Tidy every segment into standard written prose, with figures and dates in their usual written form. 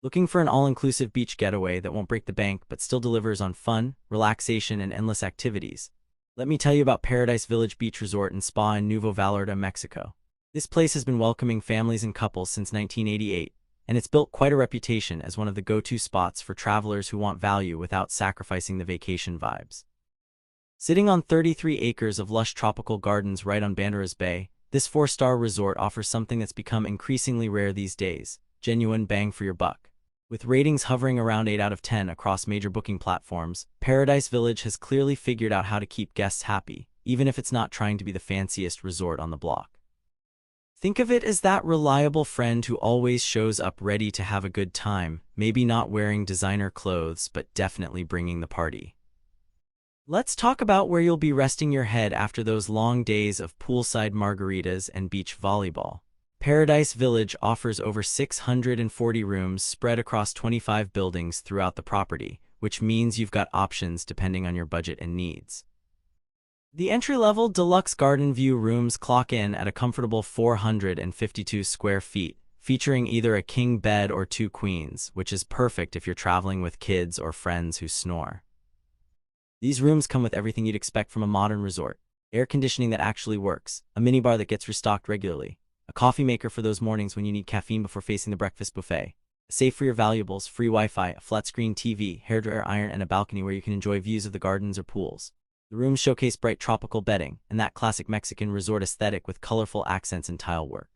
Looking for an all-inclusive beach getaway that won't break the bank but still delivers on fun, relaxation, and endless activities? Let me tell you about Paradise Village Beach Resort and Spa in Nuevo Vallarta, Mexico. This place has been welcoming families and couples since 1988, and it's built quite a reputation as one of the go-to spots for travelers who want value without sacrificing the vacation vibes. Sitting on 33 acres of lush tropical gardens right on Banderas Bay, this 4-star resort offers something that's become increasingly rare these days: genuine bang for your buck. With ratings hovering around 8 out of 10 across major booking platforms, Paradise Village has clearly figured out how to keep guests happy, even if it's not trying to be the fanciest resort on the block. Think of it as that reliable friend who always shows up ready to have a good time, maybe not wearing designer clothes, but definitely bringing the party. Let's talk about where you'll be resting your head after those long days of poolside margaritas and beach volleyball. Paradise Village offers over 640 rooms spread across 25 buildings throughout the property, which means you've got options depending on your budget and needs. The entry-level deluxe garden view rooms clock in at a comfortable 452 square feet, featuring either a king bed or 2 queens, which is perfect if you're traveling with kids or friends who snore. These rooms come with everything you'd expect from a modern resort: air conditioning that actually works, a minibar that gets restocked regularly, a coffee maker for those mornings when you need caffeine before facing the breakfast buffet, a safe for your valuables, free Wi-Fi, a flat-screen TV, hairdryer iron, and a balcony where you can enjoy views of the gardens or pools. The rooms showcase bright tropical bedding and that classic Mexican resort aesthetic with colorful accents and tile work.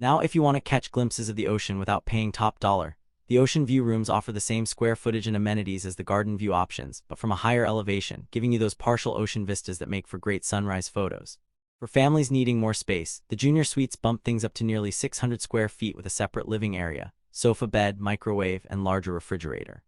Now, if you want to catch glimpses of the ocean without paying top dollar, the ocean view rooms offer the same square footage and amenities as the garden view options, but from a higher elevation, giving you those partial ocean vistas that make for great sunrise photos. For families needing more space, the junior suites bump things up to nearly 600 square feet with a separate living area, sofa bed, microwave, and larger refrigerator.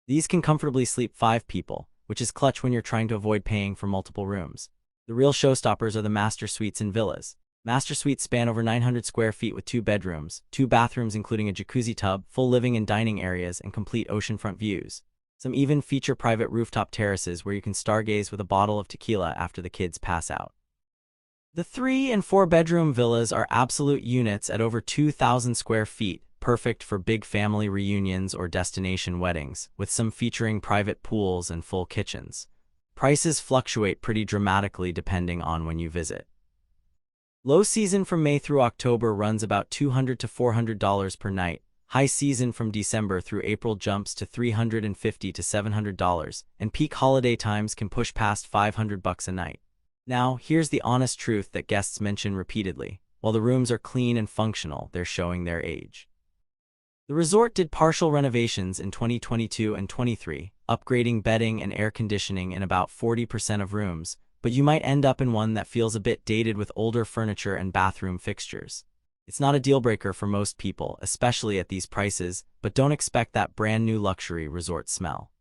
These can comfortably sleep 5 people, which is clutch when you're trying to avoid paying for multiple rooms. The real showstoppers are the master suites and villas. Master suites span over 900 square feet with 2 bedrooms, 2 bathrooms including a jacuzzi tub, full living and dining areas, and complete oceanfront views. Some even feature private rooftop terraces where you can stargaze with a bottle of tequila after the kids pass out. The 3- and 4-bedroom villas are absolute units at over 2,000 square feet, perfect for big family reunions or destination weddings, with some featuring private pools and full kitchens. Prices fluctuate pretty dramatically depending on when you visit. Low season from May through October runs about $200 to $400 per night. High season from December through April jumps to $350 to $700, and peak holiday times can push past $500 a night. Now, here's the honest truth that guests mention repeatedly: while the rooms are clean and functional, they're showing their age. The resort did partial renovations in 2022 and 23, upgrading bedding and air conditioning in about 40% of rooms, but you might end up in one that feels a bit dated with older furniture and bathroom fixtures. It's not a deal-breaker for most people, especially at these prices, but don't expect that brand-new luxury resort smell.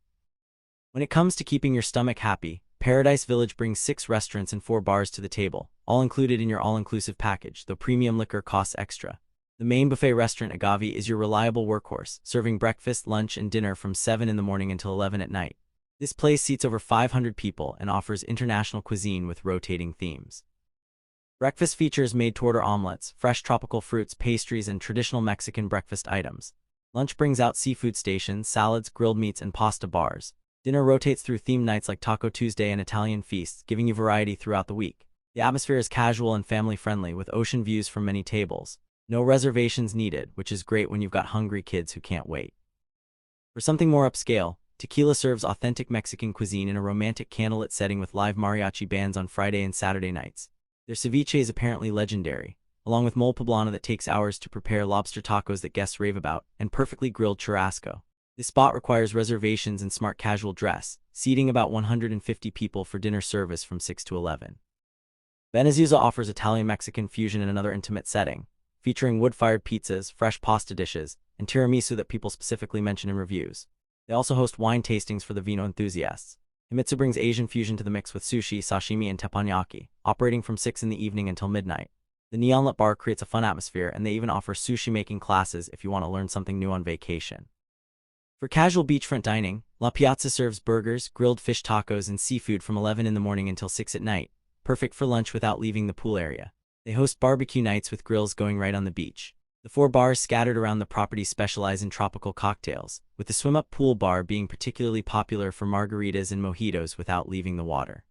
When it comes to keeping your stomach happy, Paradise Village brings 6 restaurants and 4 bars to the table, all included in your all-inclusive package, though premium liquor costs extra. The main buffet restaurant, Agave, is your reliable workhorse, serving breakfast, lunch, and dinner from 7 in the morning until 11 at night. This place seats over 500 people and offers international cuisine with rotating themes. Breakfast features made-to-order omelets, fresh tropical fruits, pastries, and traditional Mexican breakfast items. Lunch brings out seafood stations, salads, grilled meats, and pasta bars. Dinner rotates through themed nights like Taco Tuesday and Italian feasts, giving you variety throughout the week. The atmosphere is casual and family-friendly, with ocean views from many tables. No reservations needed, which is great when you've got hungry kids who can't wait. For something more upscale, Tequila serves authentic Mexican cuisine in a romantic candlelit setting with live mariachi bands on Friday and Saturday nights. Their ceviche is apparently legendary, along with mole poblano that takes hours to prepare, lobster tacos that guests rave about, and perfectly grilled churrasco. This spot requires reservations and smart casual dress, seating about 150 people for dinner service from 6 to 11. Venezuela offers Italian-Mexican fusion in another intimate setting, featuring wood-fired pizzas, fresh pasta dishes, and tiramisu that people specifically mention in reviews. They also host wine tastings for the vino enthusiasts. Himitsu brings Asian fusion to the mix with sushi, sashimi, and teppanyaki, operating from 6 in the evening until midnight. The neon-lit bar creates a fun atmosphere, and they even offer sushi-making classes if you want to learn something new on vacation. For casual beachfront dining, La Piazza serves burgers, grilled fish tacos, and seafood from 11 in the morning until 6 at night, perfect for lunch without leaving the pool area. They host barbecue nights with grills going right on the beach. The 4 bars scattered around the property specialize in tropical cocktails, with the swim-up pool bar being particularly popular for margaritas and mojitos without leaving the water.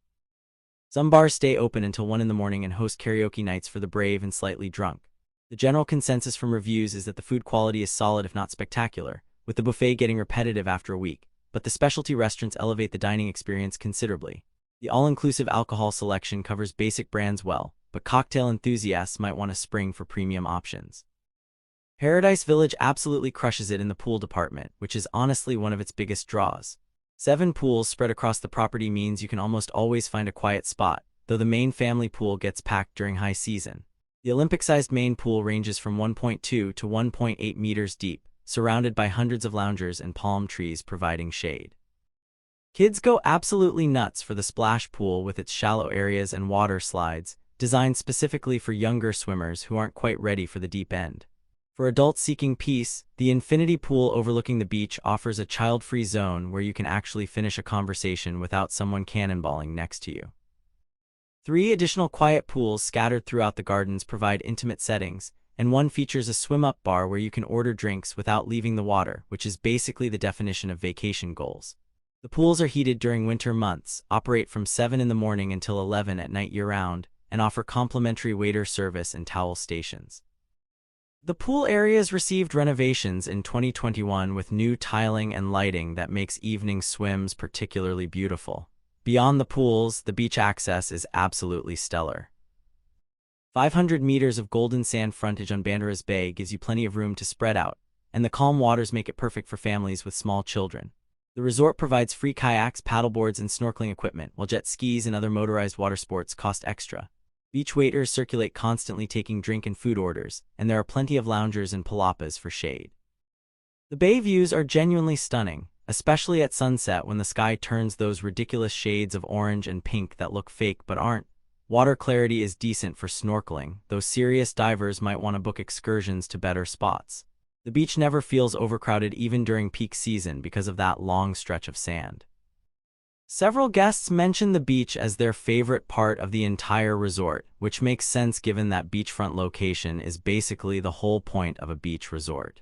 Some bars stay open until 1 in the morning and host karaoke nights for the brave and slightly drunk. The general consensus from reviews is that the food quality is solid if not spectacular, with the buffet getting repetitive after a week, but the specialty restaurants elevate the dining experience considerably. The all-inclusive alcohol selection covers basic brands well, but cocktail enthusiasts might want to spring for premium options. Paradise Village absolutely crushes it in the pool department, which is honestly one of its biggest draws. 7 pools spread across the property means you can almost always find a quiet spot, though the main family pool gets packed during high season. The Olympic-sized main pool ranges from 1.2 to 1.8 meters deep, surrounded by hundreds of loungers and palm trees providing shade. Kids go absolutely nuts for the splash pool with its shallow areas and water slides, designed specifically for younger swimmers who aren't quite ready for the deep end. For adults seeking peace, the infinity pool overlooking the beach offers a child-free zone where you can actually finish a conversation without someone cannonballing next to you. 3 additional quiet pools scattered throughout the gardens provide intimate settings, and one features a swim-up bar where you can order drinks without leaving the water, which is basically the definition of vacation goals. The pools are heated during winter months, operate from 7 in the morning until 11 at night year-round, and offer complimentary waiter service and towel stations. The pool areas received renovations in 2021 with new tiling and lighting that makes evening swims particularly beautiful. Beyond the pools, the beach access is absolutely stellar. 500 meters of golden sand frontage on Banderas Bay gives you plenty of room to spread out, and the calm waters make it perfect for families with small children. The resort provides free kayaks, paddleboards, and snorkeling equipment, while jet skis and other motorized water sports cost extra. Beach waiters circulate constantly taking drink and food orders, and there are plenty of loungers and palapas for shade. The bay views are genuinely stunning, especially at sunset when the sky turns those ridiculous shades of orange and pink that look fake but aren't. Water clarity is decent for snorkeling, though serious divers might want to book excursions to better spots. The beach never feels overcrowded even during peak season because of that long stretch of sand. Several guests mention the beach as their favorite part of the entire resort, which makes sense given that beachfront location is basically the whole point of a beach resort.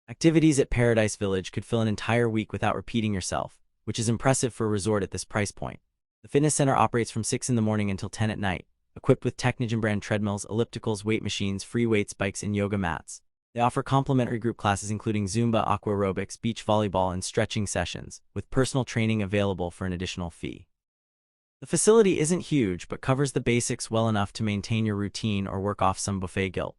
Activities at Paradise Village could fill an entire week without repeating yourself, which is impressive for a resort at this price point. The fitness center operates from 6 in the morning until 10 at night, equipped with Technogen brand treadmills, ellipticals, weight machines, free weights, bikes, and yoga mats. They offer complimentary group classes including Zumba, aqua aerobics, beach volleyball, and stretching sessions, with personal training available for an additional fee. The facility isn't huge but covers the basics well enough to maintain your routine or work off some buffet guilt.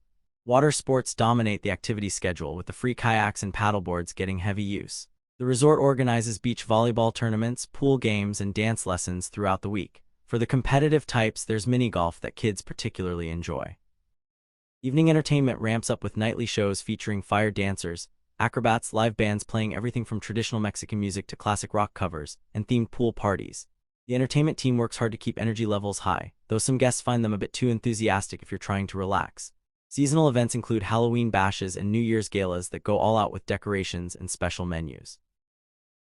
Water sports dominate the activity schedule, with the free kayaks and paddleboards getting heavy use. The resort organizes beach volleyball tournaments, pool games, and dance lessons throughout the week. For the competitive types, there's mini golf that kids particularly enjoy. Evening entertainment ramps up with nightly shows featuring fire dancers, acrobats, live bands playing everything from traditional Mexican music to classic rock covers, and themed pool parties. The entertainment team works hard to keep energy levels high, though some guests find them a bit too enthusiastic if you're trying to relax. Seasonal events include Halloween bashes and New Year's galas that go all out with decorations and special menus.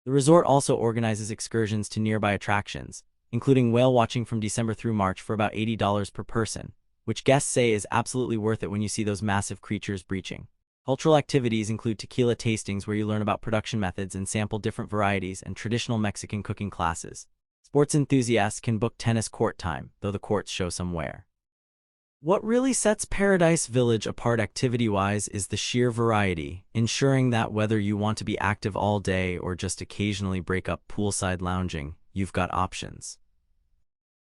The resort also organizes excursions to nearby attractions, including whale watching from December through March for about $80 per person, which guests say is absolutely worth it when you see those massive creatures breaching. Cultural activities include tequila tastings where you learn about production methods and sample different varieties, and traditional Mexican cooking classes. Sports enthusiasts can book tennis court time, though the courts show some wear. What really sets Paradise Village apart activity-wise is the sheer variety, ensuring that whether you want to be active all day or just occasionally break up poolside lounging, you've got options.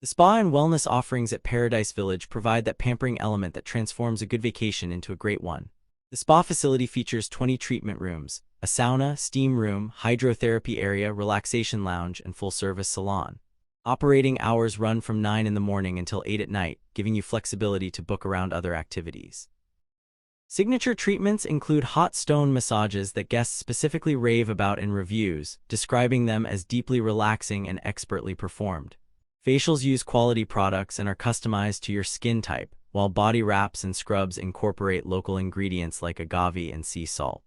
The spa and wellness offerings at Paradise Village provide that pampering element that transforms a good vacation into a great one. The spa facility features 20 treatment rooms, a sauna, steam room, hydrotherapy area, relaxation lounge, and full-service salon. Operating hours run from 9 in the morning until 8 at night, giving you flexibility to book around other activities. Signature treatments include hot stone massages that guests specifically rave about in reviews, describing them as deeply relaxing and expertly performed. Facials use quality products and are customized to your skin type, while body wraps and scrubs incorporate local ingredients like agave and sea salt.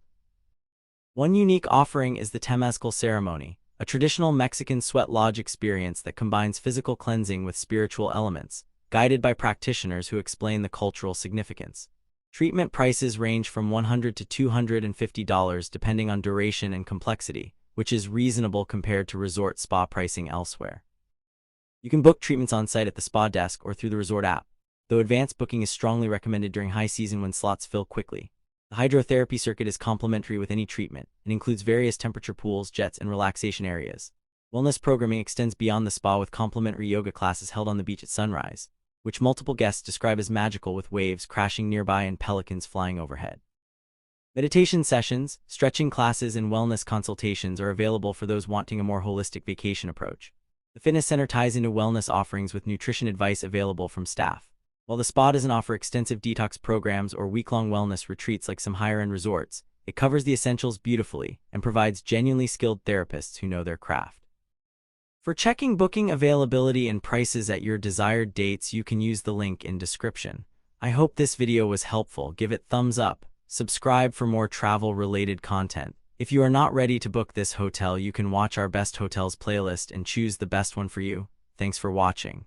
One unique offering is the Temazcal ceremony, a traditional Mexican sweat lodge experience that combines physical cleansing with spiritual elements, guided by practitioners who explain the cultural significance. Treatment prices range from $100 to $250 depending on duration and complexity, which is reasonable compared to resort spa pricing elsewhere. You can book treatments on-site at the spa desk or through the resort app, though advanced booking is strongly recommended during high season when slots fill quickly. The hydrotherapy circuit is complimentary with any treatment and includes various temperature pools, jets, and relaxation areas. Wellness programming extends beyond the spa with complimentary yoga classes held on the beach at sunrise, which multiple guests describe as magical with waves crashing nearby and pelicans flying overhead. Meditation sessions, stretching classes, and wellness consultations are available for those wanting a more holistic vacation approach. The fitness center ties into wellness offerings with nutrition advice available from staff. While the spa doesn't offer extensive detox programs or week-long wellness retreats like some higher-end resorts, it covers the essentials beautifully and provides genuinely skilled therapists who know their craft. For checking booking availability and prices at your desired dates, you can use the link in description. I hope this video was helpful. Give it thumbs up. Subscribe for more travel-related content. If you are not ready to book this hotel, you can watch our best hotels playlist and choose the best one for you. Thanks for watching.